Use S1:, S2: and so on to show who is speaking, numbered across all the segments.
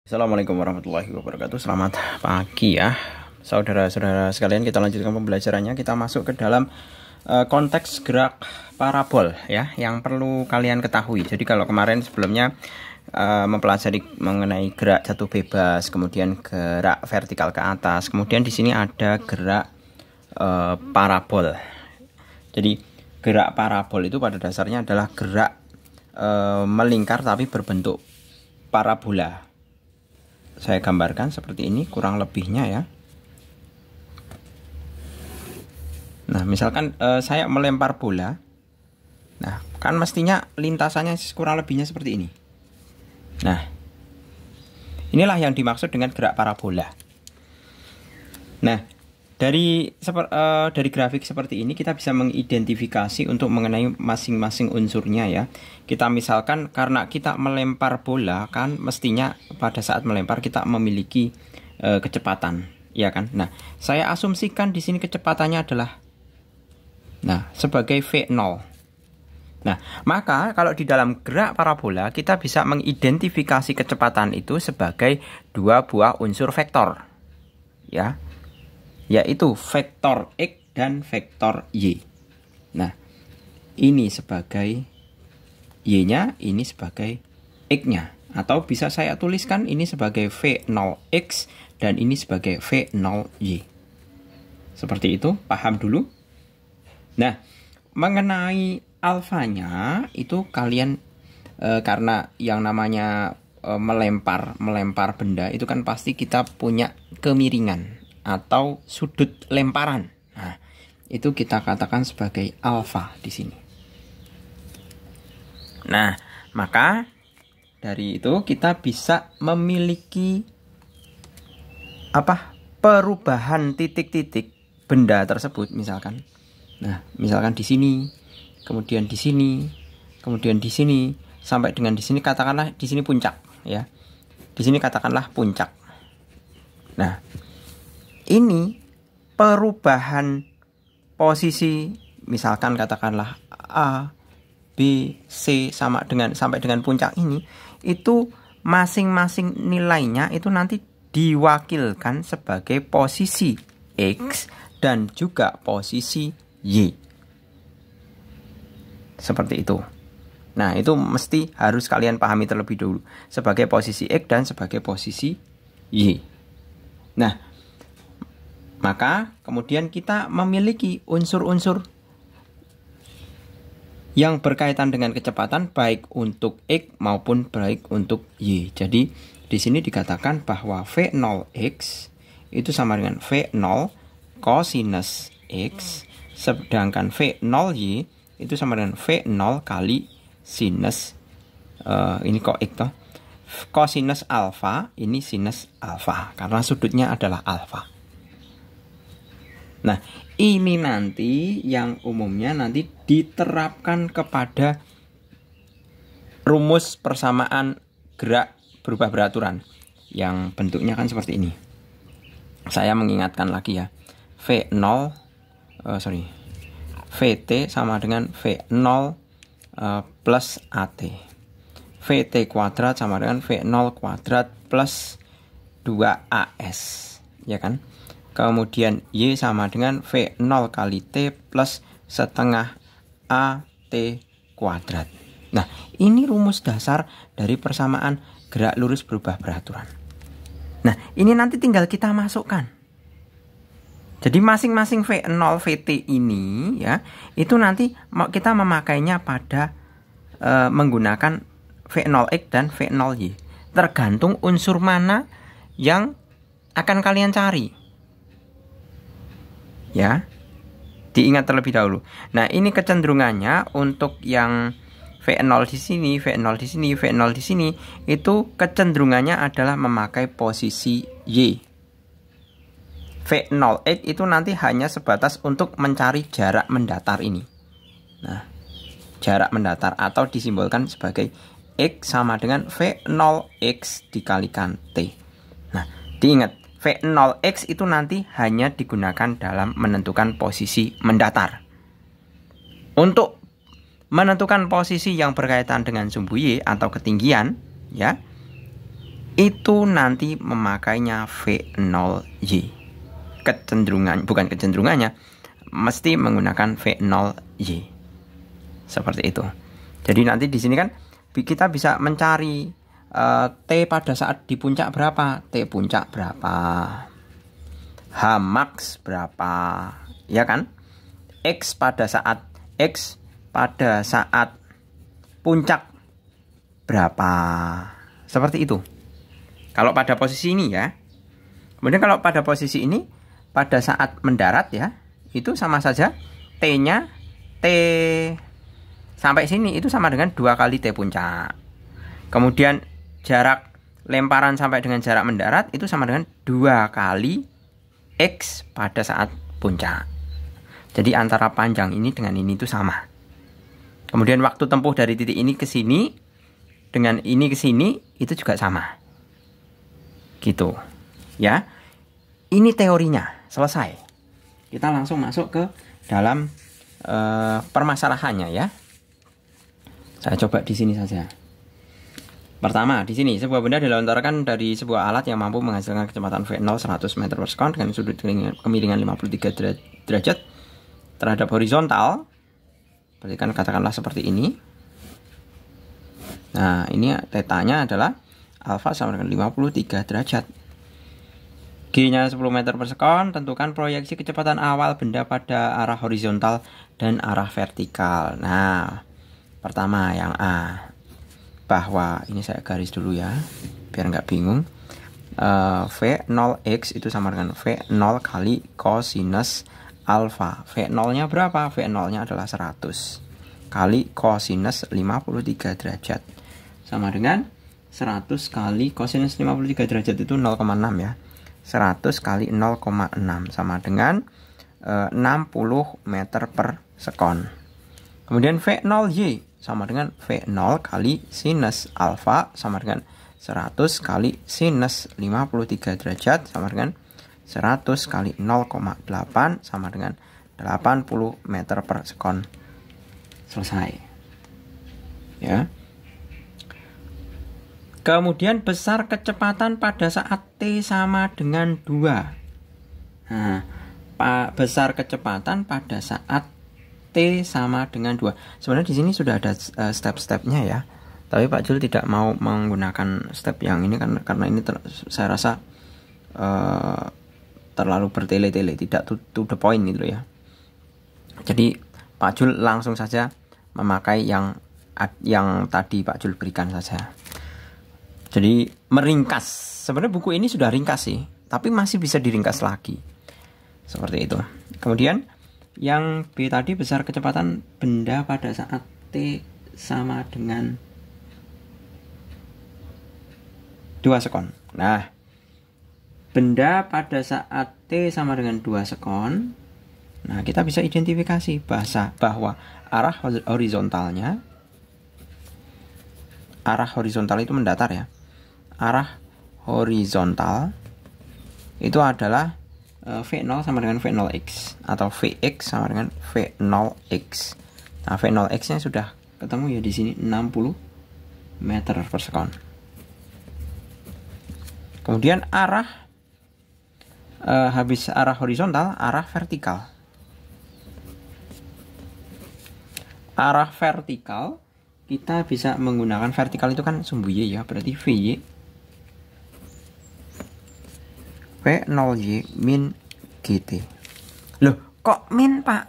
S1: Assalamualaikum warahmatullahi wabarakatuh. Selamat pagi ya saudara-saudara sekalian. Kita lanjutkan pembelajarannya. Kita masuk ke dalam konteks gerak parabol ya, yang perlu kalian ketahui. Jadi kalau kemarin sebelumnya mempelajari mengenai gerak jatuh bebas, kemudian gerak vertikal ke atas, kemudian di sini ada gerak parabol. Jadi gerak parabol itu pada dasarnya adalah gerak melingkar tapi berbentuk parabola. Saya gambarkan seperti ini kurang lebihnya ya. Nah, misalkan saya melempar bola. Nah, kan mestinya lintasannya kurang lebihnya seperti ini. Nah, inilah yang dimaksud dengan gerak parabola. Nah, dari grafik seperti ini kita bisa mengidentifikasi untuk mengenai masing-masing unsurnya ya. Kita misalkan karena kita melempar bola kan mestinya pada saat melempar kita memiliki kecepatan, ya kan? Nah, saya asumsikan di sini kecepatannya adalah sebagai V0. Nah, maka kalau di dalam gerak parabola kita bisa mengidentifikasi kecepatan itu sebagai dua buah unsur vektor. Ya. Yaitu vektor X dan vektor Y. Nah, ini sebagai Y-nya, ini sebagai X-nya. Atau bisa saya tuliskan ini sebagai V0X dan ini sebagai V0Y. Seperti itu, paham dulu? Nah, mengenai alfanya itu kalian karena yang namanya melempar benda itu kan pasti kita punya kemiringan atau sudut lemparan. Nah, itu kita katakan sebagai alfa di sini. Nah, maka dari itu kita bisa memiliki perubahan titik-titik benda tersebut misalkan. Nah, misalkan di sini, kemudian di sini, kemudian di sini sampai dengan di sini, katakanlah di sini puncak ya. Di sini katakanlah puncak. Nah, ini perubahan posisi misalkan katakanlah A, B, C sampai dengan puncak ini, itu masing-masing nilainya itu nanti diwakilkan sebagai posisi X dan juga posisi Y. Seperti itu. Nah, itu mesti harus kalian pahami terlebih dulu sebagai posisi X dan sebagai posisi Y. Nah, maka kemudian kita memiliki unsur-unsur yang berkaitan dengan kecepatan baik untuk X maupun baik untuk Y. Jadi di sini dikatakan bahwa V0X itu sama dengan V0 cosinus X, sedangkan V0Y itu sama dengan V0 kali sinus ini kok X toh. Cosinus alfa, ini sinus alfa karena sudutnya adalah alfa. Nah, ini nanti yang umumnya nanti diterapkan kepada rumus persamaan gerak berubah beraturan yang bentuknya kan seperti ini. Saya mengingatkan lagi ya. VT sama dengan V0 plus AT. VT kuadrat sama dengan V0 kuadrat plus 2AS, ya kan? Kemudian Y sama dengan V0 kali T plus setengah AT kuadrat. Nah, ini rumus dasar dari persamaan gerak lurus berubah beraturan. Nah, ini nanti tinggal kita masukkan. Jadi masing-masing V0 VT ini ya, itu nanti kita memakainya pada menggunakan V0X dan V0Y. Tergantung unsur mana yang akan kalian cari. Ya, diingat terlebih dahulu. Nah, ini kecenderungannya untuk yang V0 di sini, V0 di sini, V0 di sini, itu kecenderungannya adalah memakai posisi Y. V0X itu nanti hanya sebatas untuk mencari jarak mendatar ini. Nah, jarak mendatar atau disimbolkan sebagai X sama dengan V0X dikalikan T. Nah, diingat. V0X itu nanti hanya digunakan dalam menentukan posisi mendatar. Untuk menentukan posisi yang berkaitan dengan sumbu Y atau ketinggian, ya, itu nanti memakainya V0Y. Bukan kecenderungannya, mesti menggunakan V0Y. Seperti itu. Jadi nanti di sini kan kita bisa mencari T pada saat di puncak berapa, T puncak berapa, H max berapa, ya kan? X pada saat puncak berapa. Seperti itu. Kalau pada posisi ini ya. Kemudian kalau pada posisi ini, pada saat mendarat ya, itu sama saja T-nya, T sampai sini itu sama dengan 2 kali T puncak. Kemudian jarak lemparan sampai dengan jarak mendarat itu sama dengan 2 kali X pada saat puncak. Jadi antara panjang ini dengan ini itu sama. Kemudian waktu tempuh dari titik ini ke sini dengan ini ke sini itu juga sama. Gitu. Ya. Ini teorinya selesai. Kita langsung masuk ke dalam permasalahannya ya. Saya coba di sini saja. Pertama, di sini sebuah benda dilontarkan dari sebuah alat yang mampu menghasilkan kecepatan V0 100 meter per sekon dengan sudut kemiringan 53 derajat terhadap horizontal. Berarti kan katakanlah seperti ini. Nah, ini tetanya adalah alfa sama dengan 53 derajat. G-nya 10 meter per sekon. Tentukan proyeksi kecepatan awal benda pada arah horizontal dan arah vertikal. Nah, pertama yang A, bahwa ini saya garis dulu ya biar nggak bingung. V0x itu sama dengan V0 kali kosinus alfa. V0 nya berapa? V0 nya adalah 100 kali kosinus 53 derajat sama dengan 100 kali kosinus 53 derajat itu 0,6 ya. 100 kali 0,6 sama dengan 60 meter per sekon. Kemudian V0y sama dengan V0 kali sinus alfa sama dengan 100 kali sinus 53 derajat sama dengan 100 kali 0,8 sama dengan 80 meter per sekon. Selesai. Ya. Kemudian besar kecepatan pada saat T sama dengan 2. Nah, besar kecepatan pada saat T sama dengan 2. Sebenarnya di sini sudah ada step-stepnya ya. Tapi Pak Jul tidak mau menggunakan step yang ini karena ini saya rasa terlalu bertele-tele, tidak to the point gitu ya. Jadi Pak Jul langsung saja memakai yang tadi Pak Jul berikan saja. Jadi meringkas. Sebenarnya buku ini sudah ringkas sih, tapi masih bisa diringkas lagi. Seperti itu. Kemudian yang B tadi besar kecepatan benda pada saat T sama dengan 2 sekon. Nah, benda pada saat T sama dengan 2 sekon. Nah, kita bisa identifikasi bahwa arah horizontal itu mendatar ya. Arah horizontal itu adalah V0 sama dengan V0x atau Vx sama dengan V0x. Nah, V0x nya sudah ketemu ya di sini 60 meter per sekon. Kemudian habis arah horizontal, arah vertikal. Arah vertikal kita bisa menggunakan vertikal itu kan sumbu Y ya, berarti VY V0Y min GT. Loh, kok min Pak?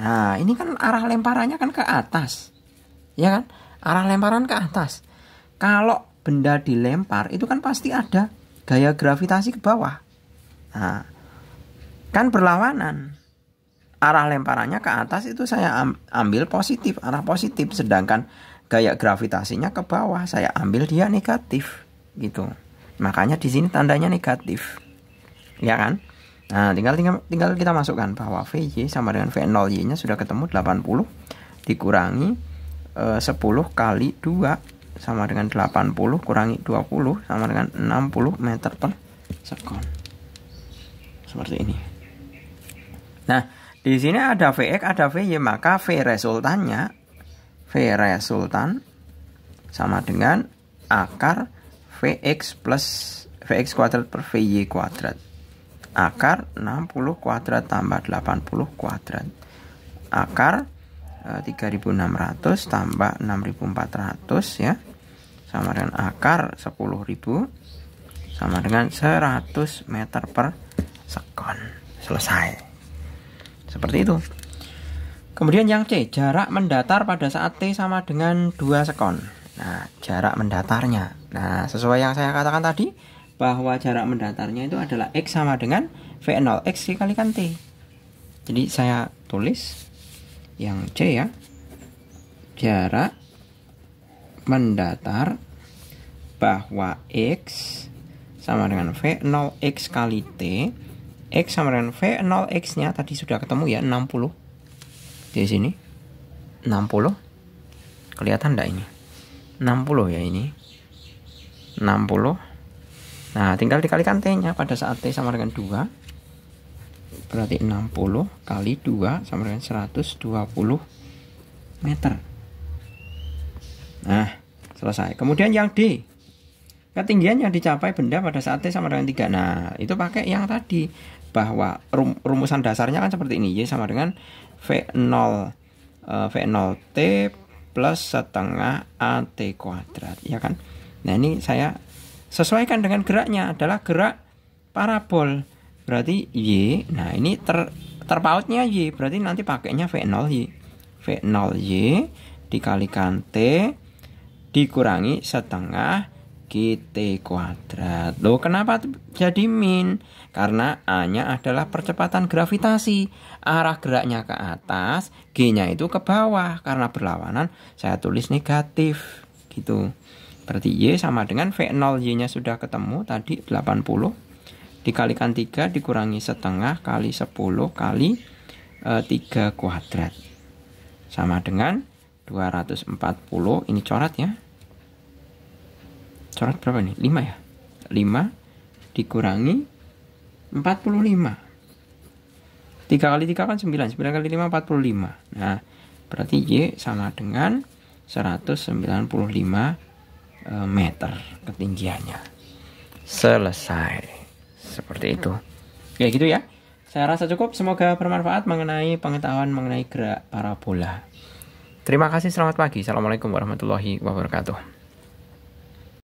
S1: Nah, ini kan arah lemparannya kan ke atas. Ya kan? Arah lemparan ke atas. Kalau benda dilempar itu kan pasti ada gaya gravitasi ke bawah. Nah, kan berlawanan. Arah lemparannya ke atas itu saya ambil positif, arah positif, sedangkan gaya gravitasinya ke bawah saya ambil dia negatif gitu. Makanya di sini tandanya negatif. Ya kan? Nah, tinggal kita masukkan bahwa VY sama dengan V0Y nya sudah ketemu 80 dikurangi 10 kali 2 sama dengan 80 kurangi 20 sama dengan 60 meter per sekon. Seperti ini. Nah, di sini ada Vx, ada Vy, maka V resultan sama dengan akar Vx plus Vx kuadrat per Vy kuadrat. Akar 60 kuadrat tambah 80 kuadrat. Akar 3600 tambah 6400 ya. Sama dengan akar 10.000 sama dengan 100 meter per sekon. Selesai. Seperti itu. Kemudian yang C, jarak mendatar pada saat T sama dengan 2 sekon. Nah, jarak mendatarnya. Nah, sesuai yang saya katakan tadi, bahwa jarak mendatarnya itu adalah X sama dengan V0. X dikalikan T. Jadi saya tulis yang C ya. Jarak mendatar bahwa X sama dengan V0X kali T. X sama dengan V0X nya tadi sudah ketemu ya, 60. Di sini 60. Kelihatan enggak ini? 60 ya ini. 60. Nah, tinggal dikalikan T nya pada saat T sama dengan 2. Berarti 60 kali 2 sama dengan 120 meter. Nah, selesai. Kemudian yang D, ketinggian yang dicapai benda pada saat T sama dengan 3. Nah, itu pakai yang tadi, bahwa rumusan dasarnya kan seperti ini. Y sama dengan V0T plus setengah AT kuadrat, ya kan? Nah, ini saya sesuaikan dengan geraknya adalah gerak parabol. Berarti Y, nah ini terpautnya Y, berarti nanti pakainya V0Y. V0Y dikalikan T dikurangi setengah GT kuadrat. Loh, kenapa jadi min? Karena A-nya adalah percepatan gravitasi. Arah geraknya ke atas, G-nya itu ke bawah. Karena berlawanan, saya tulis negatif. Gitu. Berarti Y sama dengan V0Y-nya sudah ketemu tadi 80. Dikalikan 3 dikurangi setengah kali 10 kali 3 kuadrat. Sama dengan 240. Ini coret ya. Coret berapa nih? 5 ya? 5 dikurangi 45. 3 kali 3 kan 9. 9 kali 5 45. Nah, berarti Y sama dengan 195 meter ketinggiannya. Selesai. Seperti itu. Ya gitu ya. Saya rasa cukup. Semoga bermanfaat mengenai pengetahuan mengenai gerak parabola. Terima kasih. Selamat pagi. Assalamualaikum warahmatullahi wabarakatuh.